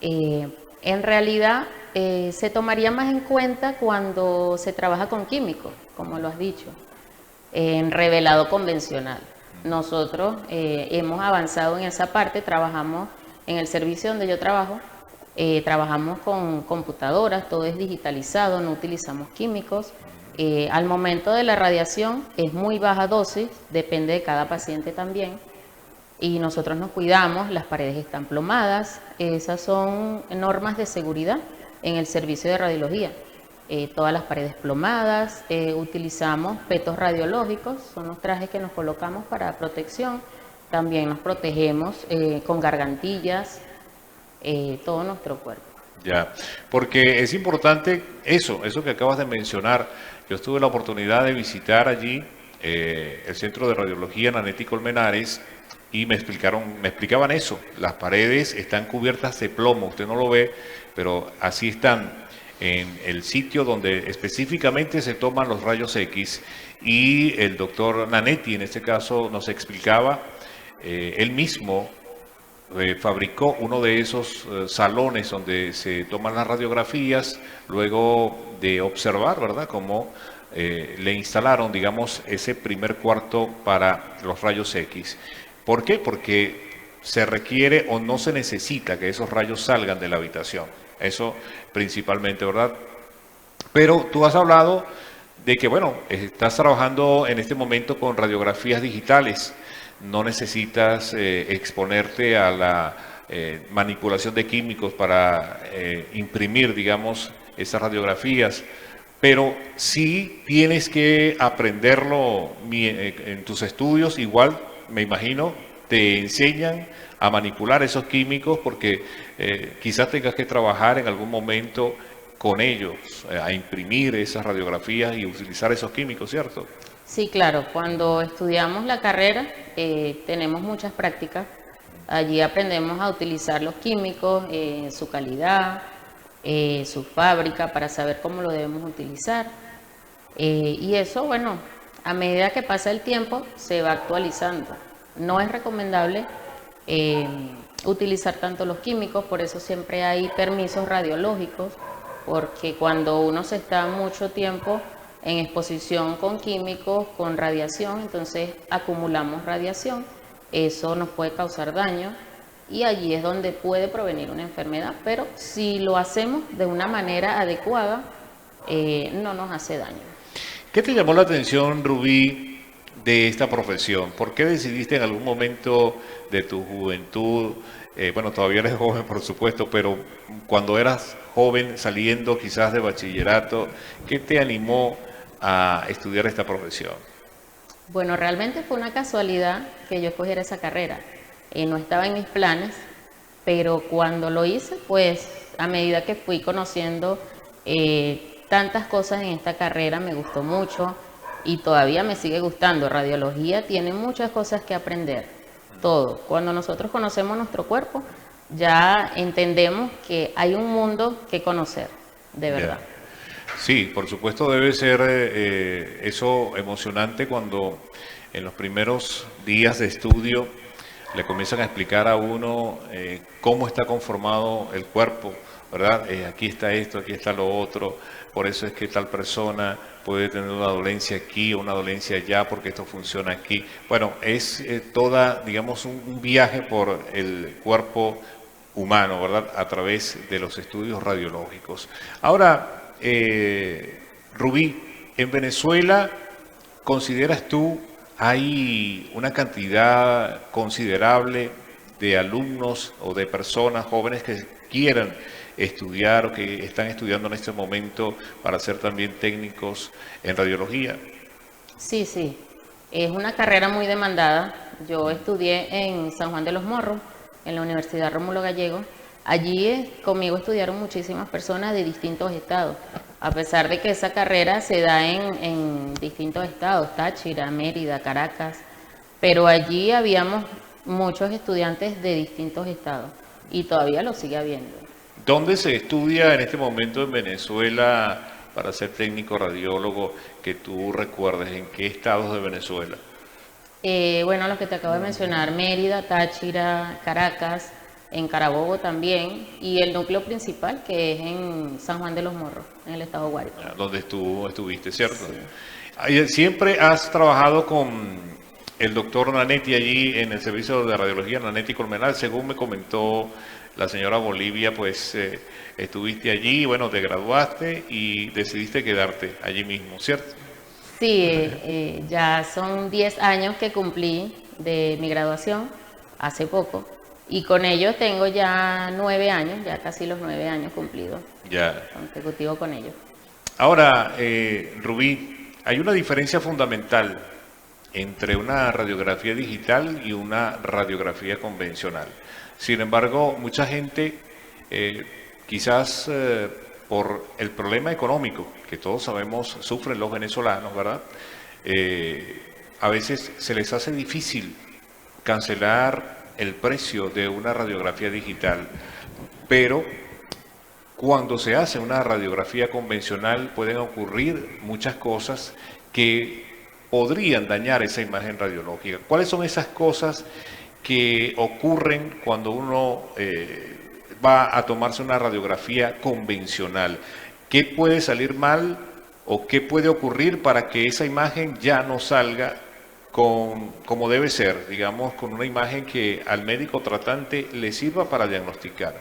En realidad se tomaría más en cuenta cuando se trabaja con químicos, como lo has dicho, en revelado convencional. Nosotros hemos avanzado en esa parte, trabajamos en el servicio donde yo trabajo, trabajamos con computadoras, todo es digitalizado, no utilizamos químicos. Al momento de la radiación es muy baja dosis, depende de cada paciente también. Y nosotros nos cuidamos, las paredes están plomadas, esas son normas de seguridad en el servicio de radiología. Todas las paredes plomadas, utilizamos petos radiológicos, son los trajes que nos colocamos para protección. También nos protegemos con gargantillas, todo nuestro cuerpo. Ya, porque es importante eso que acabas de mencionar. Yo tuve la oportunidad de visitar allí el Centro de Radiología Nanetti Colmenares y me explicaban eso. Las paredes están cubiertas de plomo, usted no lo ve, pero así están en el sitio donde específicamente se toman los rayos X y el doctor Nanetti en este caso nos explicaba, él mismo fabricó uno de esos salones donde se toman las radiografías, luego de observar, ¿verdad?, cómo le instalaron, digamos, ese primer cuarto para los rayos X. ¿Por qué? Porque se requiere o no se necesita que esos rayos salgan de la habitación. Eso principalmente, ¿verdad? Pero tú has hablado de que, bueno, estás trabajando en este momento con radiografías digitales. No necesitas exponerte a la manipulación de químicos para imprimir, digamos, esas radiografías, pero sí tienes que aprenderlo en tus estudios, igual me imagino, te enseñan a manipular esos químicos porque quizás tengas que trabajar en algún momento con ellos, a imprimir esas radiografías y utilizar esos químicos, ¿cierto? Sí, claro, cuando estudiamos la carrera tenemos muchas prácticas, allí aprendemos a utilizar los químicos, su calidad, su fábrica, para saber cómo lo debemos utilizar. Y eso, bueno, a medida que pasa el tiempo se va actualizando. No es recomendable utilizar tanto los químicos, por eso siempre hay permisos radiológicos, porque cuando uno se está mucho tiempo en exposición con químicos, con radiación, entonces acumulamos radiación, eso nos puede causar daño y allí es donde puede provenir una enfermedad, pero si lo hacemos de una manera adecuada, no nos hace daño. ¿Qué te llamó la atención, Rubí, de esta profesión? ¿Por qué decidiste en algún momento de tu juventud, bueno, todavía eres joven, por supuesto, pero cuando eras joven, saliendo quizás de bachillerato, ¿qué te animó a estudiar esta profesión? Bueno, realmente fue una casualidad que yo escogiera esa carrera. No estaba en mis planes, pero cuando lo hice, pues a medida que fui conociendo tantas cosas en esta carrera, me gustó mucho y todavía me sigue gustando. Radiología tiene muchas cosas que aprender, todo. Cuando nosotros conocemos nuestro cuerpo, ya entendemos que hay un mundo que conocer, de verdad. Yeah. Sí, por supuesto debe ser eso emocionante cuando en los primeros días de estudio le comienzan a explicar a uno cómo está conformado el cuerpo, ¿verdad? Aquí está esto, aquí está lo otro, por eso es que tal persona puede tener una dolencia aquí o una dolencia allá porque esto funciona aquí. Bueno, es toda, digamos, un viaje por el cuerpo humano, ¿verdad? A través de los estudios radiológicos. Ahora, Rubí, en Venezuela ¿consideras tú hay una cantidad considerable de alumnos o de personas jóvenes que quieran estudiar o que están estudiando en este momento para ser también técnicos en radiología? Sí, sí, es una carrera muy demandada. Yo estudié en San Juan de los Morros, en la Universidad Rómulo Gallego. Allí conmigo estudiaron muchísimas personas de distintos estados, a pesar de que esa carrera se da en distintos estados, Táchira, Mérida, Caracas, pero allí habíamos muchos estudiantes de distintos estados y todavía lo sigue habiendo. ¿Dónde se estudia en este momento en Venezuela para ser técnico radiólogo que tú recuerdes? ¿En qué estados de Venezuela? Bueno, los que te acabo de mencionar, Mérida, Táchira, Caracas, en Carabobo también, y el núcleo principal que es en San Juan de los Morros, en el estado de Guárico. Donde tú estuviste, ¿cierto? Sí. Siempre has trabajado con el doctor Nanetti allí en el servicio de radiología Nanetti Colmenar, según me comentó la señora Bolivia, pues estuviste allí, bueno, te graduaste y decidiste quedarte allí mismo, ¿cierto? Sí, ya son 10 años que cumplí de mi graduación, hace poco, y con ellos tengo ya 9 años, ya casi los 9 años cumplidos, Ya. consecutivo con ellos. Ahora, Rubí, hay una diferencia fundamental entre una radiografía digital y una radiografía convencional. Sin embargo, mucha gente, quizás por el problema económico que todos sabemos sufren los venezolanos, ¿verdad? A veces se les hace difícil cancelar el precio de una radiografía digital, pero cuando se hace una radiografía convencional pueden ocurrir muchas cosas que podrían dañar esa imagen radiológica. ¿Cuáles son esas cosas que ocurren cuando uno va a tomarse una radiografía convencional? ¿Qué puede salir mal o qué puede ocurrir para que esa imagen ya no salga como debe ser, digamos, con una imagen que al médico tratante le sirva para diagnosticar?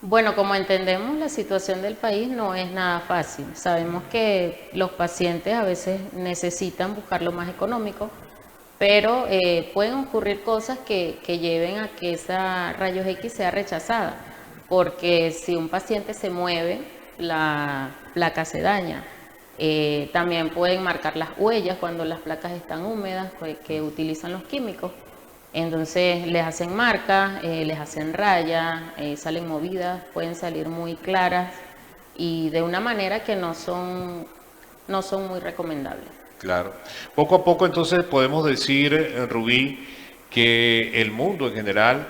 Bueno, como entendemos, la situación del país no es nada fácil. Sabemos que los pacientes a veces necesitan buscar lo más económico, pero pueden ocurrir cosas que lleven a que esa rayos X sea rechazada, porque si un paciente se mueve, la placa se daña. También pueden marcar las huellas cuando las placas están húmedas, pues, que utilizan los químicos. Entonces les hacen marcas, les hacen rayas, salen movidas, pueden salir muy claras y de una manera que no son muy recomendables. Claro. Poco a poco entonces podemos decir, Rubí, que el mundo en general,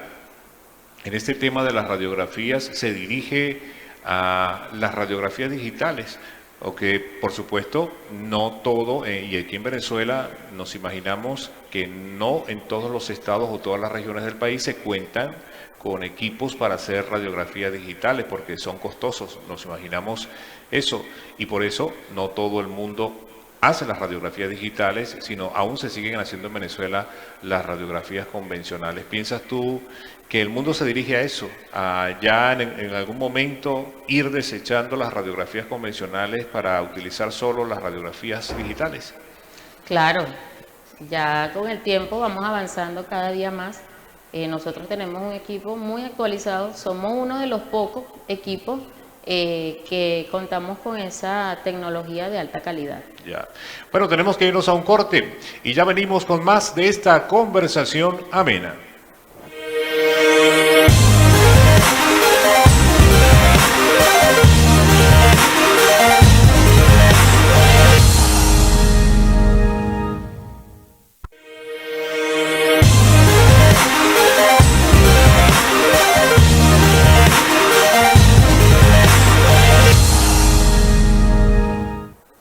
en este tema de las radiografías, se dirige a las radiografías digitales. Aunque, por supuesto, no todo, y aquí en Venezuela nos imaginamos que no en todos los estados o todas las regiones del país se cuentan con equipos para hacer radiografías digitales porque son costosos, nos imaginamos eso, y por eso no todo el mundo hace las radiografías digitales, sino aún se siguen haciendo en Venezuela las radiografías convencionales. ¿Piensas tú que el mundo se dirige a eso, a ya en algún momento ir desechando las radiografías convencionales para utilizar solo las radiografías digitales? Claro, ya con el tiempo vamos avanzando cada día más. Nosotros tenemos un equipo muy actualizado, somos uno de los pocos equipos que contamos con esa tecnología de alta calidad. Ya. Bueno, tenemos que irnos a un corte y ya venimos con más de esta conversación amena.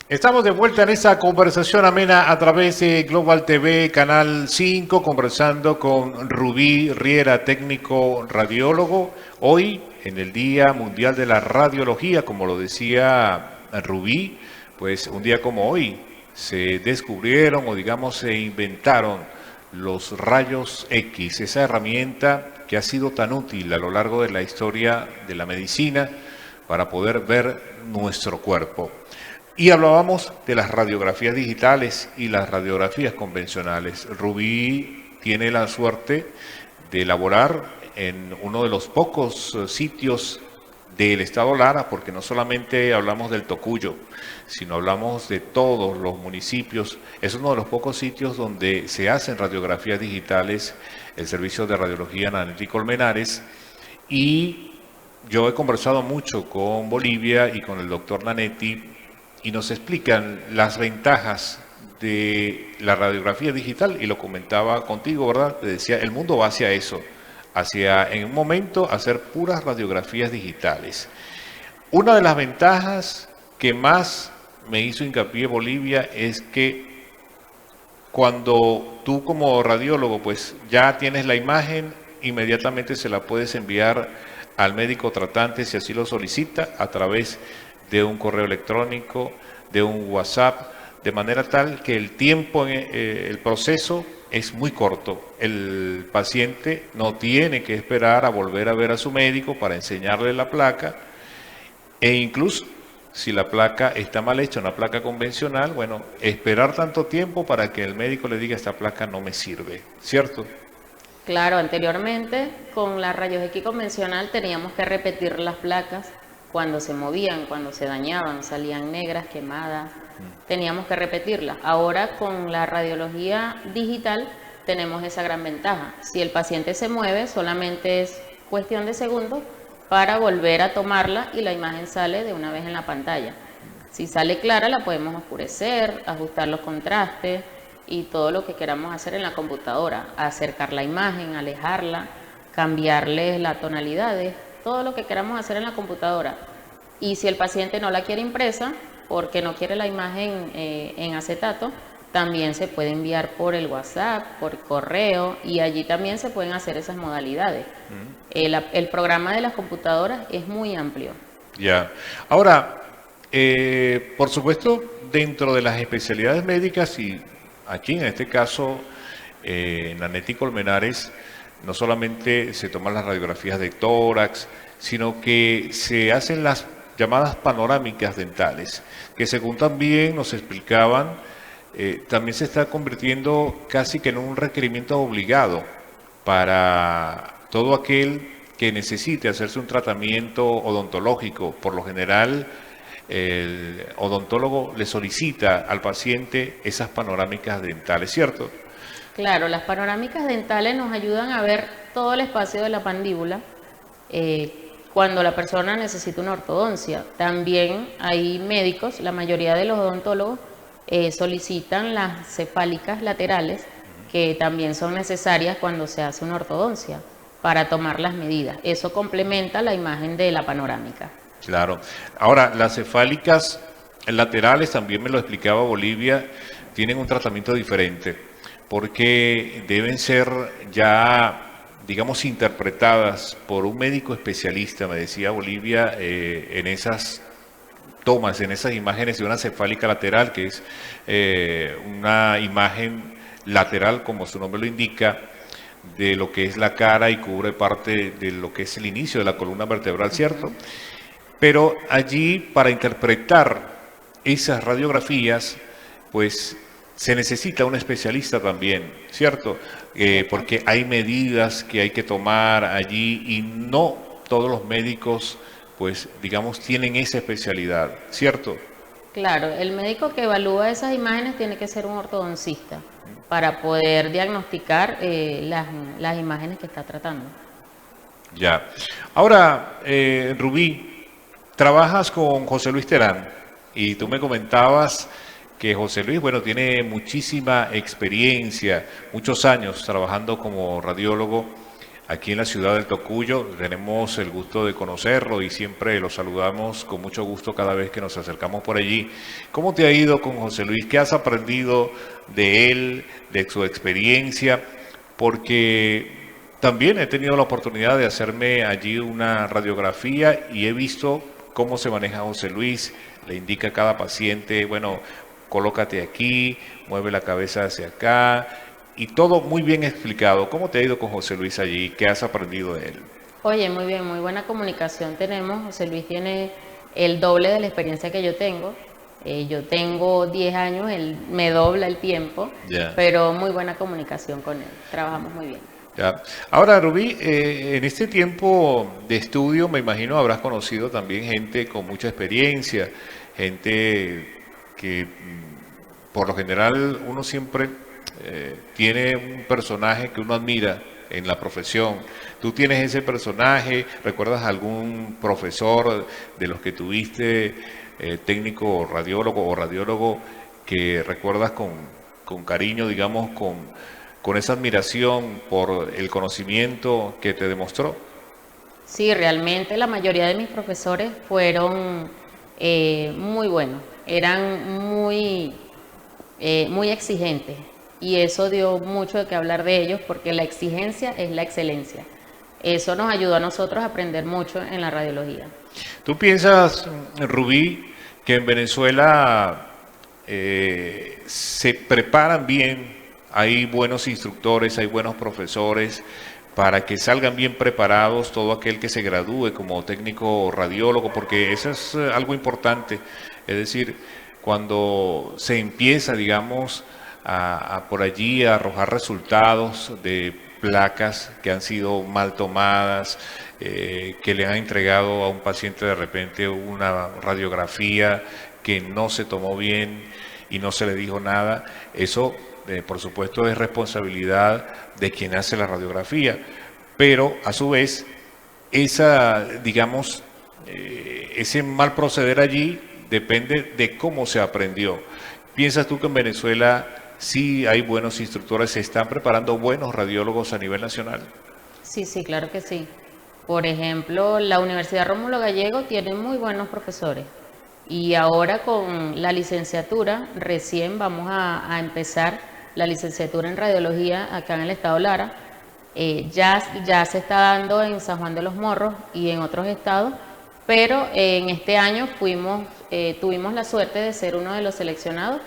Estamos de vuelta en esta conversación amena a través de Global TV, Canal 5, conversando con Rubí Riera, técnico radiólogo. Hoy, en el Día Mundial de la Radiología, como lo decía Rubí, pues un día como hoy se descubrieron o digamos se inventaron los rayos X, esa herramienta que ha sido tan útil a lo largo de la historia de la medicina para poder ver nuestro cuerpo. Y hablábamos de las radiografías digitales y las radiografías convencionales. Rubí tiene la suerte de elaborar en uno de los pocos sitios del estado Lara, porque no solamente hablamos del Tocuyo, sino hablamos de todos los municipios. Es uno de los pocos sitios donde se hacen radiografías digitales, el servicio de radiología Nanetti Colmenares, y yo he conversado mucho con Bolivia y con el doctor Nanetti, y nos explican las ventajas de la radiografía digital, y lo comentaba contigo, ¿verdad? Te decía, el mundo va hacia eso, hacia en un momento hacer puras radiografías digitales. Una de las ventajas que más me hizo hincapié Bolivia es que cuando tú como radiólogo pues ya tienes la imagen, inmediatamente se la puedes enviar al médico tratante si así lo solicita a través de un correo electrónico, de un WhatsApp, de manera tal que el tiempo, el proceso es muy corto. El paciente no tiene que esperar a volver a ver a su médico para enseñarle la placa, e incluso si la placa está mal hecha, una placa convencional, bueno, esperar tanto tiempo para que el médico le diga esta placa no me sirve, ¿cierto? Claro, anteriormente con la rayos X convencional teníamos que repetir las placas cuando se movían, cuando se dañaban, salían negras, quemadas, teníamos que repetirlas. Ahora con la radiología digital tenemos esa gran ventaja. Si el paciente se mueve, solamente es cuestión de segundos para volver a tomarla y la imagen sale de una vez en la pantalla. Si sale clara, la podemos oscurecer, ajustar los contrastes y todo lo que queramos hacer en la computadora, acercar la imagen, alejarla, cambiarle las tonalidades, todo lo que queramos hacer en la computadora. Y si el paciente no la quiere impresa, porque no quiere la imagen en acetato, también se puede enviar por el WhatsApp, por correo, y allí también se pueden hacer esas modalidades. El programa de las computadoras es muy amplio. Ya. Ahora, por supuesto, dentro de las especialidades médicas, y aquí en este caso, en Nanetti Colmenares, no solamente se toman las radiografías de tórax, sino que se hacen las llamadas panorámicas dentales, que según también nos explicaban, también se está convirtiendo casi que en un requerimiento obligado para todo aquel que necesite hacerse un tratamiento odontológico. Por lo general, el odontólogo le solicita al paciente esas panorámicas dentales, ¿cierto? Claro, las panorámicas dentales nos ayudan a ver todo el espacio de la mandíbula cuando la persona necesita una ortodoncia. También hay médicos, la mayoría de los odontólogos solicitan las cefálicas laterales, que también son necesarias cuando se hace una ortodoncia para tomar las medidas. Eso complementa la imagen de la panorámica. Claro. Ahora, las cefálicas laterales, también me lo explicaba Bolivia, tienen un tratamiento diferente, porque deben ser ya, digamos, interpretadas por un médico especialista, me decía Bolivia, en esas tomas, en esas imágenes de una cefálica lateral, que es una imagen lateral, como su nombre lo indica, de lo que es la cara y cubre parte de lo que es el inicio de la columna vertebral, ¿cierto? Pero allí, para interpretar esas radiografías, pues se necesita un especialista también, ¿cierto? Porque hay medidas que hay que tomar allí y no todos los médicos, pues, digamos, tienen esa especialidad, ¿cierto? Claro, el médico que evalúa esas imágenes tiene que ser un ortodoncista para poder diagnosticar las imágenes que está tratando. Ya. Ahora, Rubí, trabajas con José Luis Terán y tú me comentabas que José Luis, bueno, tiene muchísima experiencia, muchos años trabajando como radiólogo aquí en la ciudad del Tocuyo. Tenemos el gusto de conocerlo y siempre lo saludamos con mucho gusto cada vez que nos acercamos por allí. ¿Cómo te ha ido con José Luis? ¿Qué has aprendido de él, de su experiencia? Porque también he tenido la oportunidad de hacerme allí una radiografía y he visto cómo se maneja José Luis. Le indica a cada paciente, bueno, colócate aquí, mueve la cabeza hacia acá, y todo muy bien explicado. ¿Cómo te ha ido con José Luis allí? ¿Qué has aprendido de él? Oye, muy bien, muy buena comunicación tenemos. José Luis tiene el doble de la experiencia que yo tengo. Yo tengo 10 años, él me dobla el tiempo, pero muy buena comunicación con él, trabajamos muy bien. Ya. Ahora, Rubí, en este tiempo de estudio me imagino habrás conocido también gente con mucha experiencia, gente que por lo general uno siempre tiene un personaje que uno admira en la profesión. ¿Tú tienes ese personaje? ¿Recuerdas algún profesor de los que tuviste, técnico radiólogo o radiólogo, que recuerdas con cariño, digamos, con esa admiración por el conocimiento que te demostró? Sí, realmente la mayoría de mis profesores fueron muy buenos, eran muy exigentes. Y eso dio mucho de qué hablar de ellos porque la exigencia es la excelencia. Eso nos ayudó a nosotros a aprender mucho en la radiología. ¿Tú piensas, Rubí, que en Venezuela se preparan bien, hay buenos instructores, hay buenos profesores para que salgan bien preparados todo aquel que se gradúe como técnico radiólogo? Porque eso es algo importante, es decir, cuando se empieza, digamos, por allí a arrojar resultados de placas que han sido mal tomadas, que le han entregado a un paciente de repente una radiografía que no se tomó bien y no se le dijo nada. Eso, por supuesto, es responsabilidad de quien hace la radiografía, pero a su vez, digamos, ese mal proceder allí depende de cómo se aprendió. ¿Piensas tú que en Venezuela sí hay buenos instructores, se están preparando buenos radiólogos a nivel nacional? Sí, sí, claro que sí. Por ejemplo, la Universidad Rómulo Gallego tiene muy buenos profesores y ahora con la licenciatura, recién vamos a empezar la licenciatura en radiología acá en el estado Lara. Ya se está dando en San Juan de los Morros y en otros estados, pero en este año tuvimos la suerte de ser uno de los seleccionados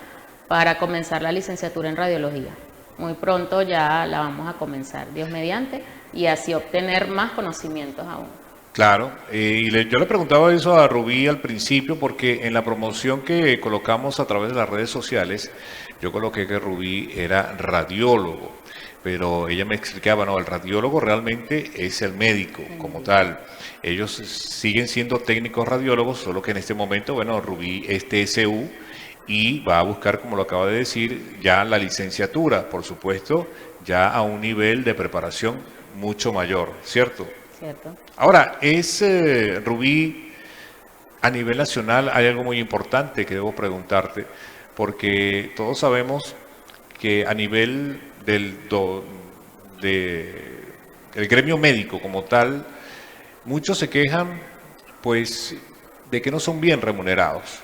para comenzar la licenciatura en radiología. Muy pronto ya la vamos a comenzar, Dios mediante, y así obtener más conocimientos aún. Claro, yo le preguntaba eso a Rubí al principio porque en la promoción que colocamos a través de las redes sociales, yo coloqué que Rubí era radiólogo, pero ella me explicaba, no, el radiólogo realmente es el médico como tal. Ellos siguen siendo técnicos radiólogos, solo que en este momento, bueno, Rubí es TSU, y va a buscar, como lo acaba de decir, ya la licenciatura, por supuesto, ya a un nivel de preparación mucho mayor, ¿cierto? Cierto. Ahora, Rubí, a nivel nacional hay algo muy importante que debo preguntarte, porque todos sabemos que a nivel del gremio médico como tal, muchos se quejan, pues, de que no son bien remunerados.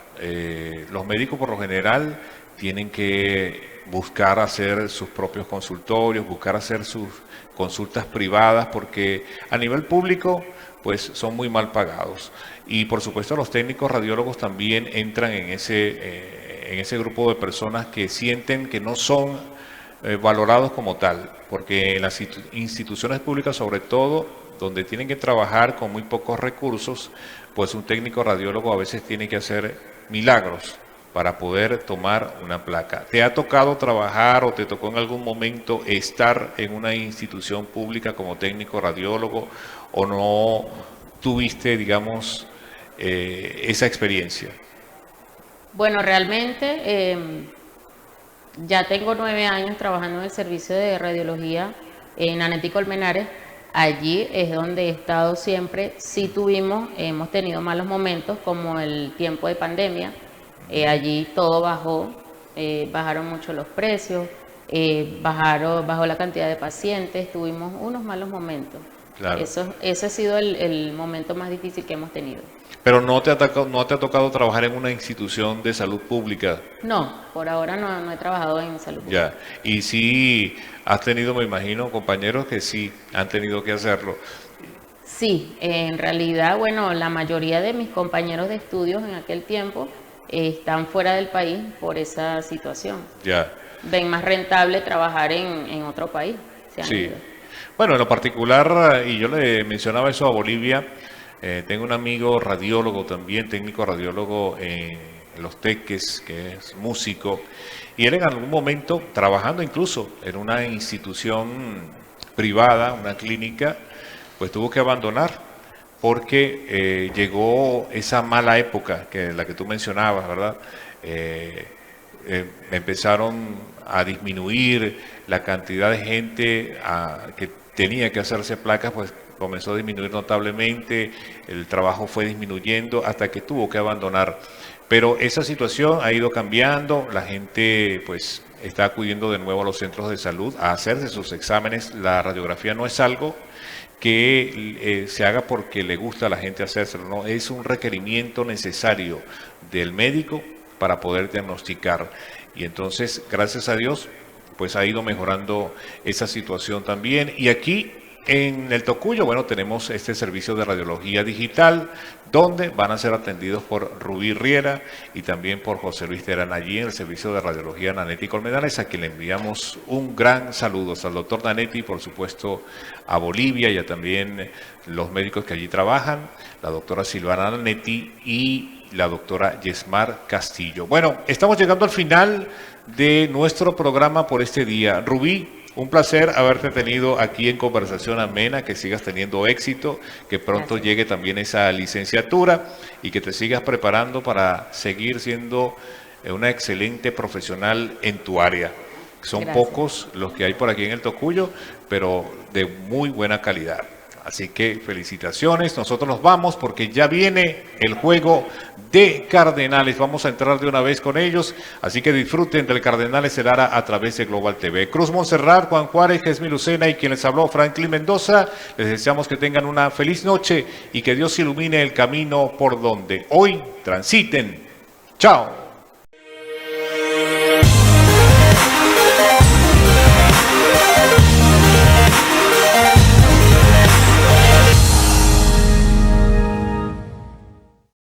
Los médicos por lo general tienen que buscar hacer sus propios consultorios, buscar hacer sus consultas privadas, porque a nivel público pues son muy mal pagados. Y por supuesto los técnicos radiólogos también entran en ese grupo de personas que sienten que no son valorados como tal, porque en las instituciones públicas, sobre todo, donde tienen que trabajar con muy pocos recursos, pues un técnico radiólogo a veces tiene que hacer milagros para poder tomar una placa. ¿Te ha tocado trabajar o te tocó en algún momento estar en una institución pública como técnico radiólogo o no tuviste, digamos, esa experiencia? Bueno, realmente ya tengo 9 años trabajando en el servicio de radiología en Anetí Colmenares. Allí es donde he estado siempre. Sí hemos tenido malos momentos como el tiempo de pandemia. Allí todo bajó, bajaron mucho los precios, bajó la cantidad de pacientes, tuvimos unos malos momentos. Claro. Ese ha sido el momento más difícil que hemos tenido. Pero no te ha tocado trabajar en una institución de salud pública. No, por ahora no he trabajado en salud pública. Ya, y sí has tenido, me imagino, compañeros que sí han tenido que hacerlo. Sí, en realidad, bueno, la mayoría de mis compañeros de estudios en aquel tiempo están fuera del país por esa situación. Ya. Ven más rentable trabajar en otro país. Sí. Bueno, en lo particular, y yo le mencionaba eso a Bolivia, tengo un amigo radiólogo también, técnico radiólogo Los Teques, que es músico, y él en algún momento, trabajando incluso en una institución privada, una clínica, pues tuvo que abandonar porque llegó esa mala época, que la que tú mencionabas, ¿verdad? Empezaron a disminuir la cantidad de gente que tenía que hacerse placas, pues comenzó a disminuir notablemente, el trabajo fue disminuyendo hasta que tuvo que abandonar. Pero esa situación ha ido cambiando, la gente pues está acudiendo de nuevo a los centros de salud a hacerse sus exámenes. La radiografía no es algo que se haga porque le gusta a la gente hacérselo, no, es un requerimiento necesario del médico para poder diagnosticar. Y entonces, gracias a Dios, pues ha ido mejorando esa situación también. Y aquí en el Tocuyo, bueno, tenemos este servicio de radiología digital, donde van a ser atendidos por Rubí Riera y también por José Luis Terán, allí en el servicio de radiología Nanetti Colmenares, a quien le enviamos un gran saludo al doctor Nanetti, por supuesto a Bolivia y a también los médicos que allí trabajan, la doctora Silvana Nanetti y la doctora Yesmar Castillo. Bueno, estamos llegando al final de nuestro programa por este día. Rubí, un placer haberte tenido aquí en Conversación Amena, que sigas teniendo éxito, que pronto llegue también esa licenciatura y que te sigas preparando para seguir siendo una excelente profesional en tu área. Son pocos los que hay por aquí en el Tocuyo, pero de muy buena calidad. Así que felicitaciones, nosotros nos vamos porque ya viene el juego de Cardenales. Vamos a entrar de una vez con ellos, así que disfruten del Cardenales Lara a través de Global TV. Cruz Montserrat, Juan Juárez, Jesmi Lucena y quien les habló, Franklin Mendoza. Les deseamos que tengan una feliz noche y que Dios ilumine el camino por donde hoy transiten. ¡Chao!